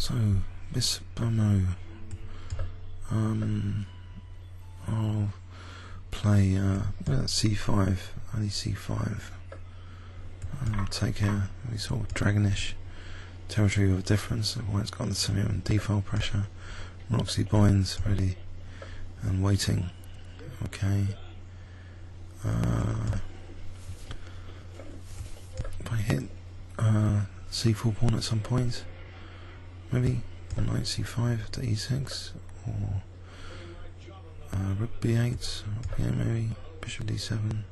So, BISPOMAU. I'll play C5, only C5. I'll take a sort of dragonish territory of difference of where it's got the semi and default pressure. Roxy binds ready and waiting. Okay. If I hit C4 pawn at some point, maybe on knight C5 to E6, or rook B8, maybe bishop D7.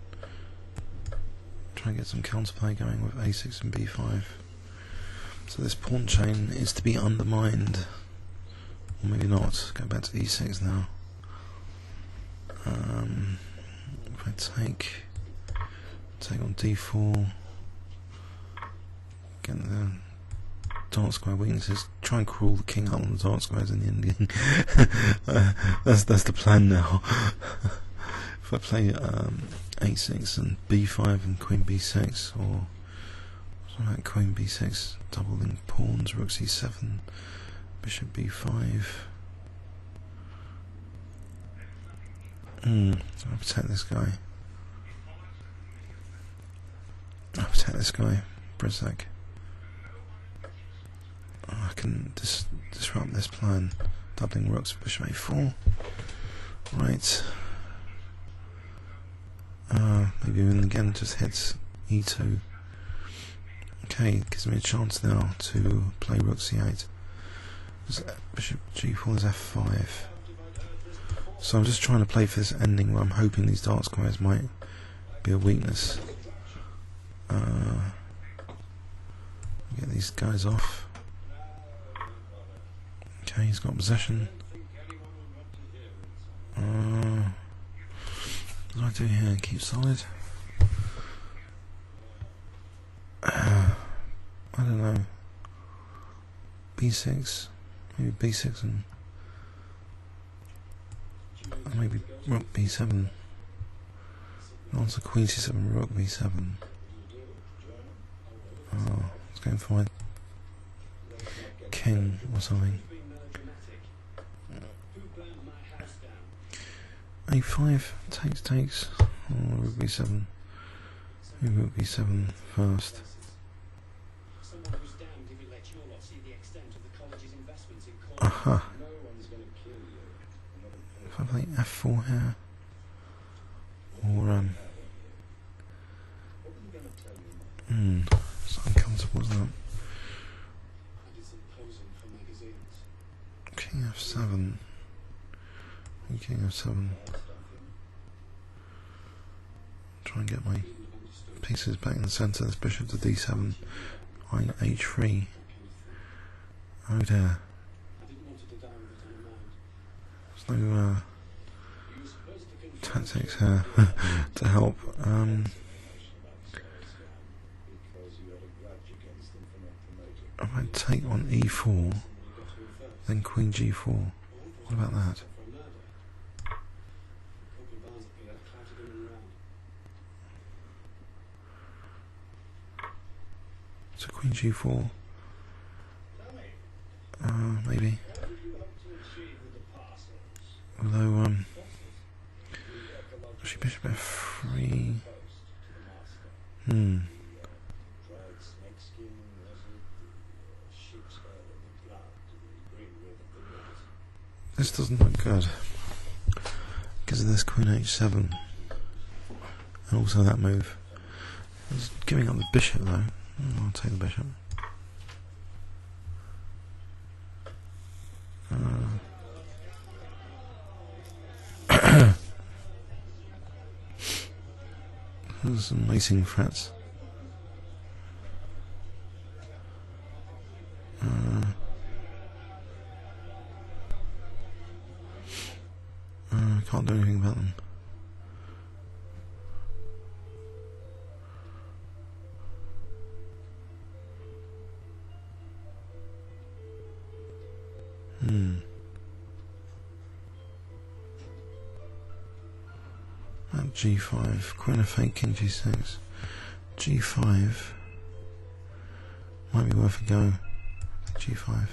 Try and get some counterplay going with A6 and B5. So this pawn chain is to be undermined, or maybe not. Go back to E6 now. If I take on D4, get the dark square weaknesses, try and crawl the king out on the dark squares in the endgame. That's the plan now. If I play A6 and B5 and Queen B6, or something like Queen B6, doubling pawns, Rook C7, Bishop B5. I'll protect this guy. Brizzak. I can disrupt this plan. Doubling rooks, Bishop A4. Right. Maybe even again just hits E2. Okay, gives me a chance now to play Rook C8. Bishop G4 is F5. So I'm just trying to play for this ending where I'm hoping these dark squares might be a weakness. Get these guys off. Okay, he's got possession. What do I do here? Keep solid? I don't know. B6, maybe B6 and maybe Rook B7. Also Queen C7, Rook B7. Oh, let's go for my king or something. A5 takes. Oh, Rook B7. Maybe Rook B7 first. Aha. If I play F4 here, or so uncomfortable, isn't it? King F7. King F7. Try and get my pieces back in the centre. This bishop to D7. H3. Oh dear. There's no tactics here to help. I might take on E4, then Queen G4. What about that? So Queen G4. Maybe. Although, actually Bishop F3. This doesn't look good because of this Queen H7 and also that move. It's giving up the bishop though. I'll take the bishop. There's some lacing threats. Can't do anything about them. At G5, Queen Rf8 Kg6, G5 might be worth a go. G5.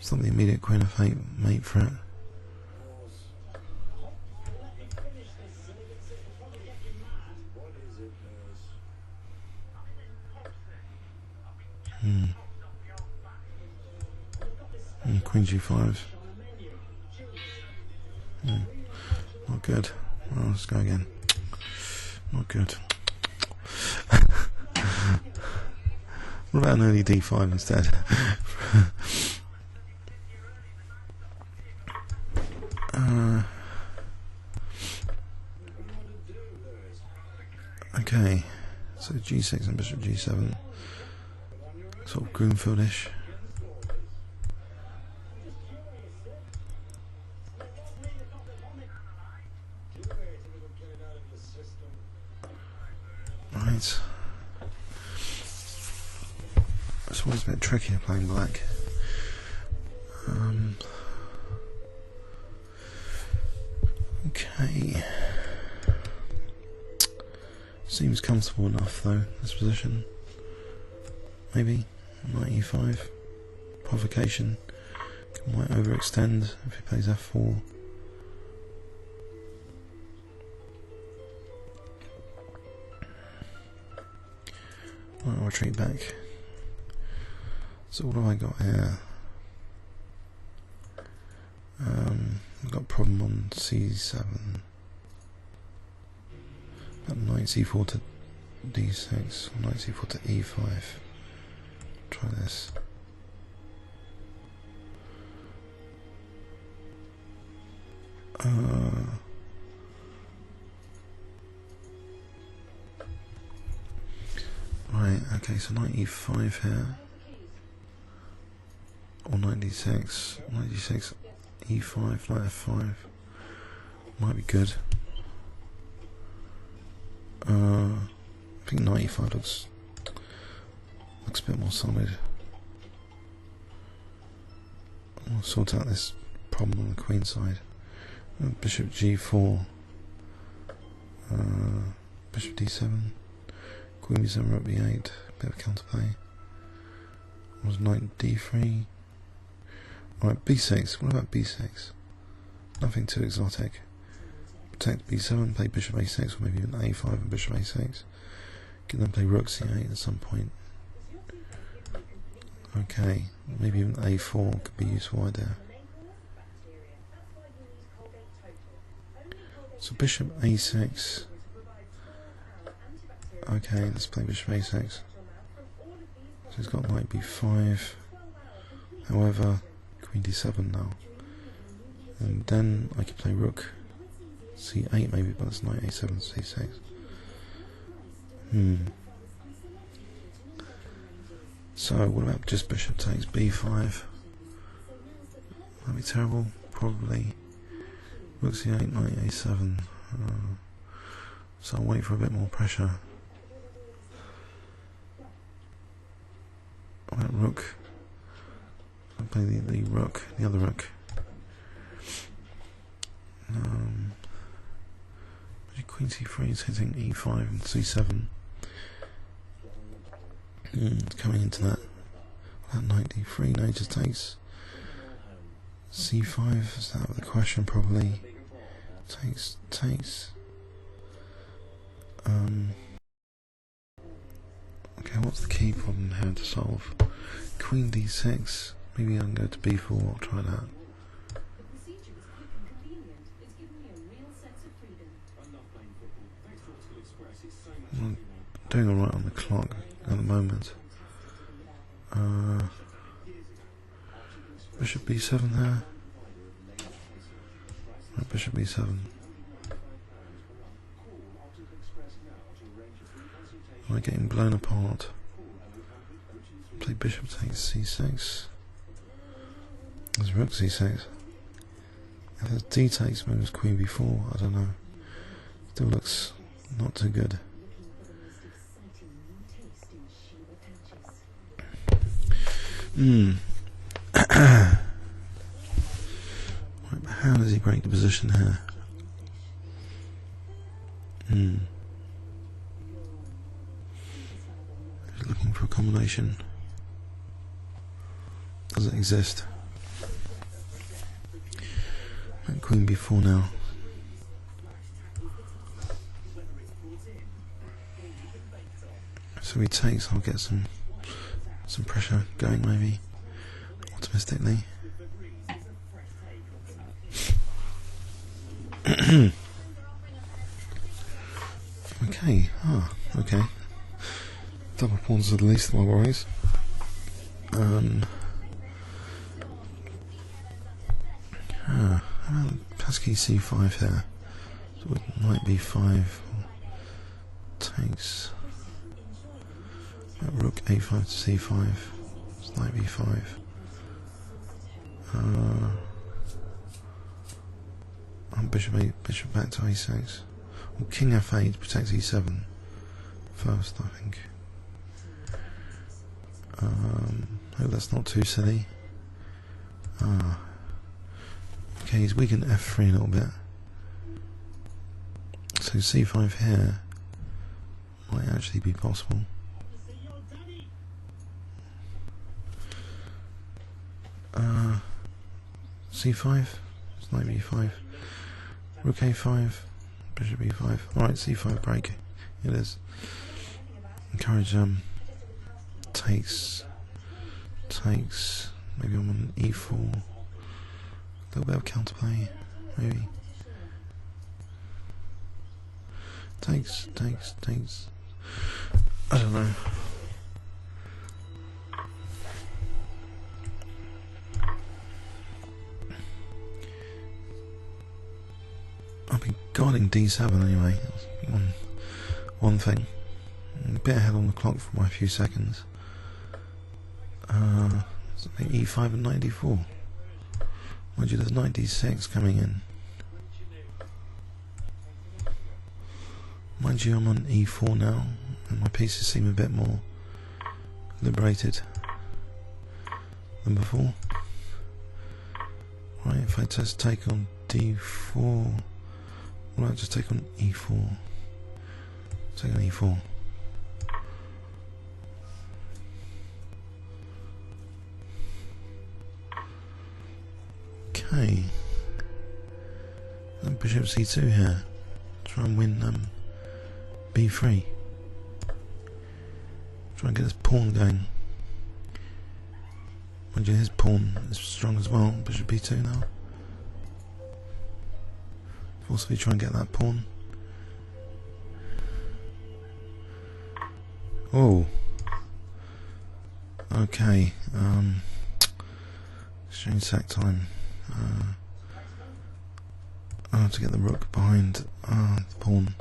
It's not the immediate queen f8 mate for it. Queen g5. Not good. Well, let's go again. Not good. What about an early d5 instead? Okay, so g6 and bishop g7, sort of Grunfeldish. Right. It's always a bit trickier playing black. Okay. Seems comfortable enough though, this position. Maybe. Knight e5. Provocation. Might overextend if he plays f4. I'll retreat back. So what have I got here? I've got a problem on c7. Got knight c4 to d6, knight c4 to e5. Try this. Right, okay, so knight e5 here. Or knight d6, knight d6, e5, knight f5. Might be good. I think knight e5 looks a bit more solid. I'll sort out this problem on the queen side. Bishop g4, bishop d7, queen b7 Rb8, bit of counterplay. Was knight d3. Right, b6. What about b6? Nothing too exotic. Protect b7, play bishop a6, or maybe even a5 and bishop a6. Can then play rook c8 at some point. Okay, maybe even a4 could be useful idea. So bishop a6. Okay, let's play bishop a6. So he's got knight b5. However, queen d7 now. And then I could play rook c8 maybe, but it's knight a7, c6. So what about just bishop takes b5? That'd be terrible, probably. Rook c8, knight a7. So I'll wait for a bit more pressure. What about rook? I'll play the rook, the other rook. Queen c3 is hitting e5 and c7. It's coming into that. That knight d3, no, just takes. c5, is that the question? Probably. Takes. Okay, what's the key problem here to solve? Queen d6. Maybe I can go to b4. I'll try that. I'm doing alright on the clock at the moment. Bishop b7 there. Right, bishop b7. Am I getting blown apart? Play bishop takes c6. There's rook c6. If there's d takes, maybe it's queen b4. I don't know. Still looks not too good. How does he break the position here? He's looking for a combination. Does it exist? queen b4 now. So he takes, I'll get some pressure going maybe, optimistically. Okay, okay. Double pawns are the least of my worries. Passkey c5 here. So it might be 5. Takes rook a5 to c5. It's knight b5. Bishop back to a6. Well, king f8 protects e7 first, I think. Hope that's not too silly. Okay, he's weakened f3 a little bit. So c5 here might actually be possible. c5, it's knight b5, rook a5, bishop e5. Alright, c5 break. It is. Encourage takes. Maybe I'm on e4. A little bit of counterplay, maybe. Takes. I don't know. I've been guarding d7 anyway. That's one thing. I'm a bit ahead on the clock for my few seconds. E5 and knight d4. Mind you, there's knight d6 coming in. Mind you, I'm on e4 now, and my pieces seem a bit more liberated than before. Right, if I just take on d4, well, I'll just take on e4. Take on e4. Okay. And bishop c2 here. Try and win b3. Try and get this pawn going. Mind you, his pawn is strong as well. Bishop b2 now. Forcibly try and get that pawn. Oh. Okay. Exchange sack time. To get the rook behind the pawn.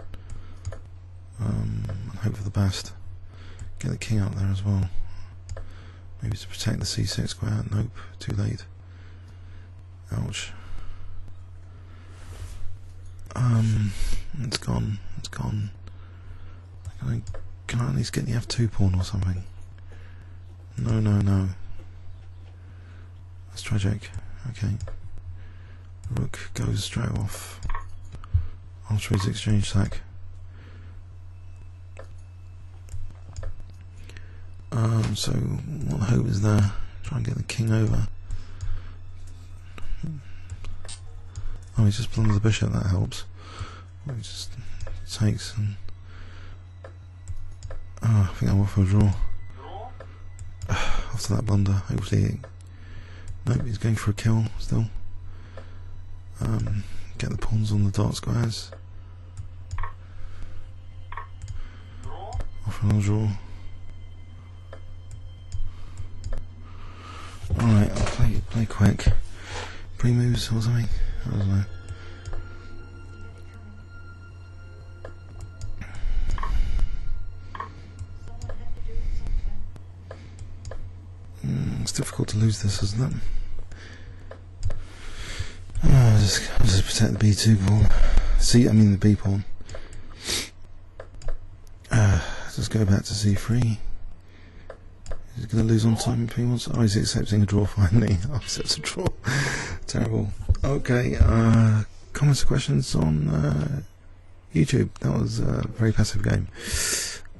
And hope for the best. Get the king out there as well. Maybe to protect the c6 square. Nope, too late. Ouch. It's gone. It's gone. Can I at least get the f2 pawn or something? No. That's tragic. Okay. Rook goes straight off after his exchange sack. So what hope is there? Try and get the king over. Oh, he's just blundered the bishop, that helps. Well, he just takes and... Oh, I think I'm off for a draw. After that blunder, hopefully... Nope, he's going for a kill still. Get the pawns on the dark squares. Off another draw. Alright, I'll play quick. Pre-moves or something? I don't know. It's difficult to lose this, isn't it? I'll just protect the b2 pawn. The b pawn. Just go back to c3. He's going to lose on time if he wants. Oh, he's accepting a draw finally. Oh, accepts a draw. Terrible. Okay, comments or questions on YouTube. That was a very passive game.